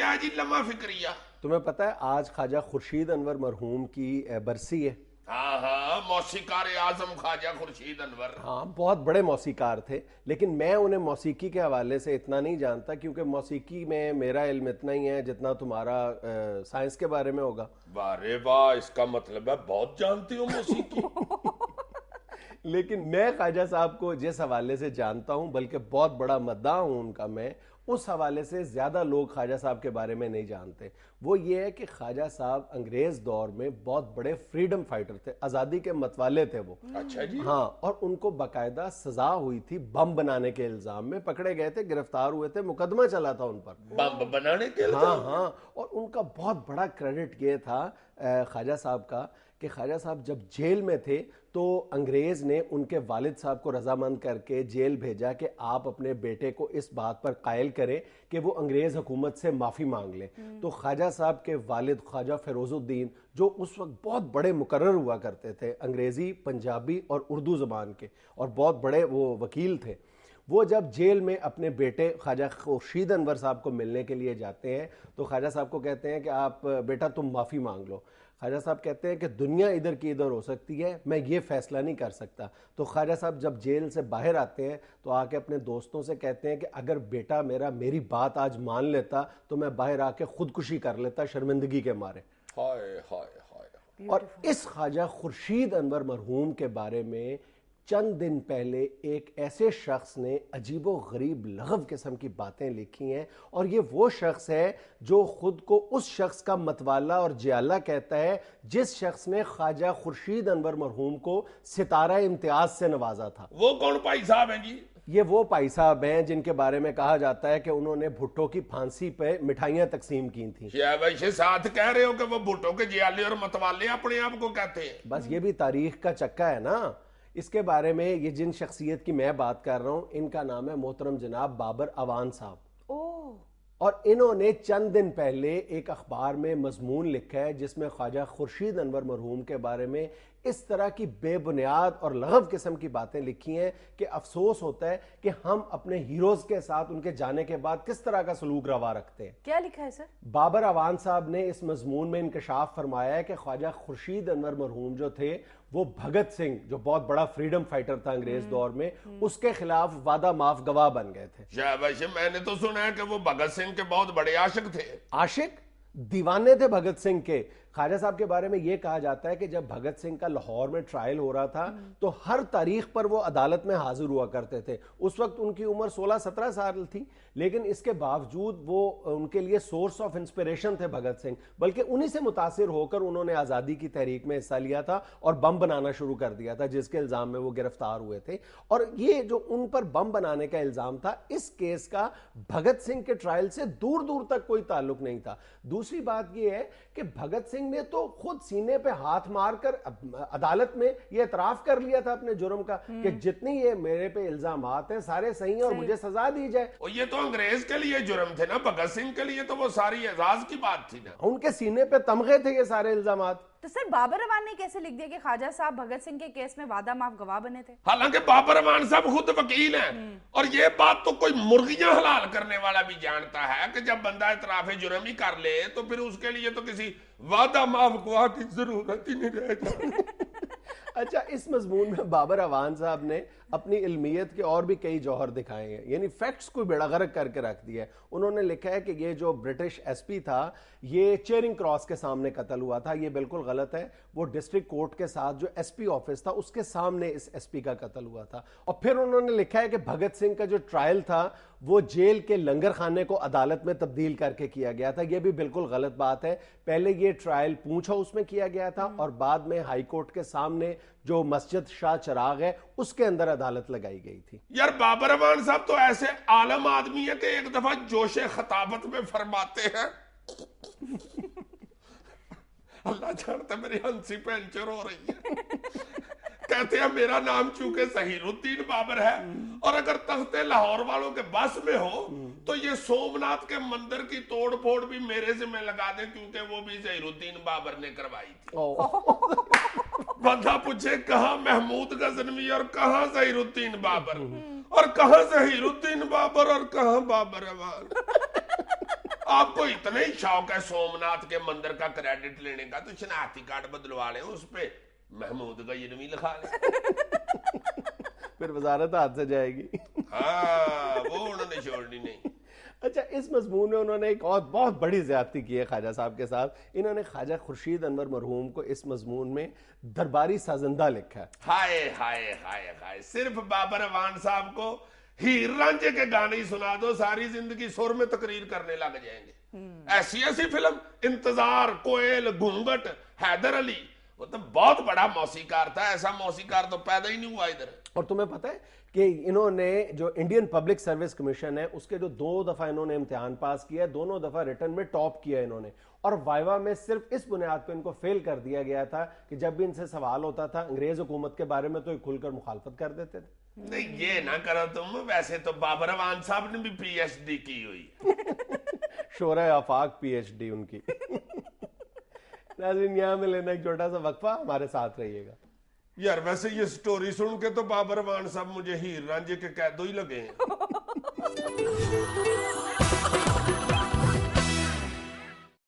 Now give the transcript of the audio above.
کیا ہے جی لمحہ فکریہ؟ تمہیں پتہ ہے آج خواجہ خورشید انور مرحوم کی برسی ہے؟ ہاں ہاں، موسیقار اعظم خواجہ خورشید انور. ہاں بہت بڑے موسیقار تھے، لیکن میں انہیں موسیقی کے حوالے سے اتنا نہیں جانتا، کیونکہ موسیقی میں میرا علم اتنا ہی ہے جتنا تمہارا سائنس کے بارے میں ہوگا. واہ رے واہ، اس کا مطلب ہے بہت جانتی ہو موسیقی. لیکن میں خواجہ صاحب کو جس حوالے سے جانتا ہوں، بلکہ بہت بڑا مداح ہوں ان کا، میں اس حوالے سے زیادہ لوگ خواجہ صاحب کے بارے میں نہیں جانتے. وہ یہ ہے کہ خواجہ صاحب انگریز دور میں بہت بڑے فریڈم فائٹر تھے، آزادی کے متوالے تھے وہ. اچھا جی. ہاں، اور ان کو باقاعدہ سزا ہوئی تھی، بم بنانے کے الزام میں پکڑے گئے تھے، گرفتار ہوئے تھے، مقدمہ چلا تھا ان پر. بم بنانے کے ہاں ہاں، اور ان کا بہت بڑا کریڈٹ یہ تھا خواجہ صاحب کا کہ خواجہ صاحب جب جیل میں تھے تو انگریز نے ان کے والد صاحب کو رضامند کر کے جیل بھیجا کہ آپ اپنے بیٹے کو اس بات پر قائل کریں کہ وہ انگریز حکومت سے معافی مانگ لیں. تو خواجہ صاحب کے والد خواجہ فیروز الدین، جو اس وقت بہت بڑے مقرر ہوا کرتے تھے انگریزی، پنجابی اور اردو زبان کے، اور بہت بڑے وہ وکیل تھے، وہ جب جیل میں اپنے بیٹے خواجہ خورشید انور صاحب کو ملنے کے لیے جاتے ہیں تو خواجہ صاحب کو کہتے ہیں کہ آپ بیٹا تم معافی مانگ لو. خواجہ صاحب کہتے ہیں کہ دنیا ادھر کی ادھر ہو سکتی ہے، میں یہ فیصلہ نہیں کر سکتا. تو خواجہ صاحب جب جیل سے باہر آتے ہیں تو آ کے اپنے دوستوں سے کہتے ہیں کہ اگر بیٹا میرا میری بات آج مان لیتا تو میں باہر آ کے خودکشی کر لیتا شرمندگی کے مارے. ہائے ہائے ہائے. اور اس خواجہ خورشید انور مرحوم کے بارے میں چند دن پہلے ایک ایسے شخص نے عجیب و غریب لغو قسم کی باتیں لکھی ہیں، اور یہ وہ شخص ہے جو خود کو اس شخص کا متوالا اور جیالہ کہتا ہے جس شخص نے خواجہ خورشید انور مرحوم کو ستارہ امتیاز سے نوازا تھا. وہ کون بھائی صاحب ہیں جی؟ یہ وہ بھائی صاحب ہیں جن کے بارے میں کہا جاتا ہے کہ انہوں نے بھٹو کی پھانسی پہ مٹھائیاں تقسیم کی تھیں. کیا بھائی ساتھ کہہ رہے ہو کہ وہ بھٹو کے جیالے اور متوالے اپنے آپ کو کہتے ہیں؟ بس یہ بھی تاریخ کا چکا ہے نا. اس کے بارے میں یہ جن شخصیت کی میں بات کر رہا ہوں ان کا نام ہے محترم جناب بابر اعوان صاحب. اور انہوں نے چند دن پہلے ایک اخبار میں مضمون لکھا ہے جس میں خواجہ خورشید انور مرحوم کے بارے میں اس طرح کی بے بنیاد اور لغو قسم کی باتیں لکھی ہیں کہ افسوس ہوتا ہے کہ ہم اپنے ہیروز کے ساتھ ان کے جانے کے بعد کس طرح کا سلوک روا رکھتے ہیں. کیا لکھا ہے سر؟ بابر اعوان صاحب نے اس مضمون میں انکشاف فرمایا ہے کہ خواجہ خورشید انور مرحوم جو تھے وہ بھگت سنگھ، جو بہت بڑا فریڈم فائٹر تھا انگریز دور میں، اس کے خلاف وعدہ معاف گواہ بن گئے تھے. ویسے میں نے تو سنا ہے کہ وہ بھگت سنگھ کے بہت بڑے عاشق تھے. عاشق؟ دیوانے تھے بھگت سنگھ کے. خواجہ صاحب کے بارے میں یہ کہا جاتا ہے کہ جب بھگت سنگھ کا لاہور میں ٹرائل ہو رہا تھا تو ہر تاریخ پر وہ عدالت میں حاضر ہوا کرتے تھے. اس وقت ان کی عمر 16-17 سال تھی، لیکن اس کے باوجود وہ ان کے لیے سورس آف انسپریشن تھے بھگت سنگھ. بلکہ انہی سے متاثر ہو کر انہوں نے آزادی کی تحریک میں حصہ لیا تھا اور بم بنانا شروع کر دیا تھا، جس کے الزام میں وہ گرفتار ہوئے تھے. اور یہ جو ان پر بم بنانے کا الزام تھا، اس کیس کا بھگت سنگھ کے ٹرائل سے دور دور تک کوئی تعلق نہیں تھا. دوسری بات یہ ہے کہ بھگت سنگھ نے تو خود سینے پہ ہاتھ مار کر عدالت میں یہ اعتراف کر لیا تھا اپنے جرم کا کہ جتنی یہ میرے پہ الزامات ہیں سارے صحیح ہیں اور مجھے سزا دی جائے. اور یہ تو انگریز کے لیے جرم تھے نا، بھگت سنگھ کے لیے تو وہ ساری اعزاز کی بات تھی نا. ان کے سینے پہ تمغے تھے یہ سارے الزامات. تو سر بابر اعوان نے کیسے لکھ دیا کہ خواجہ صاحب بھگت سنگھ کے کیس میں وعدہ معاف گواہ بنے تھے؟ حالانکہ بابر اعوان صاحب خود وکیل ہیں، اور یہ بات تو کوئی مرغیاں حلال کرنے والا بھی جانتا ہے کہ جب بندہ اعتراف جرم ہی کر لے تو پھر اس کے لیے تو کسی وعدہ معاف گواہ کی ضرورت ہی نہیں رہ جاتی. اچھا، اس مضمون میں بابر اعوان صاحب نے اپنی علمیت کے اور بھی کئی جوہر دکھائے ہیں، یعنی فیکٹس کو بیڑا غرق کر کے رکھ دیا ہے. انہوں نے لکھا ہے کہ یہ جو برٹش ایس پی تھا یہ چیئرنگ کراس کے سامنے قتل ہوا تھا. یہ بالکل غلط ہے. وہ ڈسٹرکٹ کورٹ کے ساتھ جو ایس پی آفس تھا اس کے سامنے اس ایس پی کا قتل ہوا تھا. اور پھر انہوں نے لکھا ہے کہ بھگت سنگھ کا جو ٹرائل تھا وہ جیل کے لنگر خانے کو عدالت میں تبدیل کر کے کیا گیا تھا. یہ بھی بالکل غلط بات ہے. پہلے یہ ٹرائل پونچھ ہاؤس میں کیا گیا تھا اور بعد میں ہائی کورٹ کے سامنے جو مسجد شاہ چراغ ہے اس کے اندر عدالت لگائی گئی تھی. یار بابر اعوان صاحب تو ایسے عالم آدمی ہے کہ ایک دفعہ جوش خطابت میں فرماتے ہیں، اللہ جانتا میری ہنسی پینچر ہو رہی ہے، کہتے ہیں میرا نام چونکہ ظہیر الدین بابر ہے اور اگر تخت لاہور والوں کے بس میں ہو تو یہ سومناتھ کے مندر کی توڑ پھوڑ بھی میرے ذمہ لگا دیں کیونکہ وہ بھی ظہیر الدین بابر نے کروائی تھی. بندہ پوچھے کہاں محمود غزنوی اور کہاں ظہیر الدین بابر، اور کہاں ظہیر الدین بابر اور کہاں بابر اعوان. آپ کو اتنا ہی شوق ہے سومناتھ کے مندر کا کریڈٹ لینے کا تو شناختی کارڈ بدلوا لیں، اس پہ محمود غیروی لکھا لیں۔ پھر وزارت ہاتھ سے جائے گی۔ ہاں وہ انہوں نے چھوڑنی نہیں۔ اچھا، اس مضمون میں انہوں نے ایک اور بہت بڑی زیادتی کی ہے خواجہ صاحب کے ساتھ، انہوں نے خواجہ خورشید انور مرحوم کو اس مضمون میں درباری سازندہ لکھا ہے۔ ہائے ہائے ہائے ہائے، صرف بابر اعوان صاحب کو ہیر رانجھے کے گانے ہی سنا دو، ساری زندگی سر میں تقریر کرنے لگ جائیں گے۔ ایسی ایسی فلم، انتظار، کوئل، گھونگھٹ، حیدر علی، وہ تو بہت بڑا موسیقار تھا، ایسا موسیقار تو پیدا ہی نہیں ہوا ادھر۔ اور تمہیں پتہ ہے کہ انہوں نے جو انڈین پبلک سروس کمیشن ہے اس کے جو 2 دفعہ انہوں نے امتحان پاس کیا ہے، دونوں دفعہ ریٹن میں ٹاپ کیا انہوں نے، اور وائوا میں صرف اس بنیاد پہ ان کو فیل کر دیا گیا تھا کہ جب بھی ان سے سوال ہوتا تھا انگریز حکومت کے بارے میں تو یہ کھل کر مخالفت کر دیتے تھے۔ نہیں یہ نہ کرو تم، ویسے تو بابر اعوان صاحب نے بھی پی ایچ ڈی کی ہوئی ہے۔ شورۂ آفاق پی ایچ ڈی ان کی۔ ناظرین یہاں میں لینا ایک چھوٹا سا وقفہ، ہمارے ساتھ رہیے گا۔ یار ویسے یہ سٹوری سن کے تو بابر اعوان صاحب مجھے ہیر رانجھے کے قیدو ہی لگے ہیں۔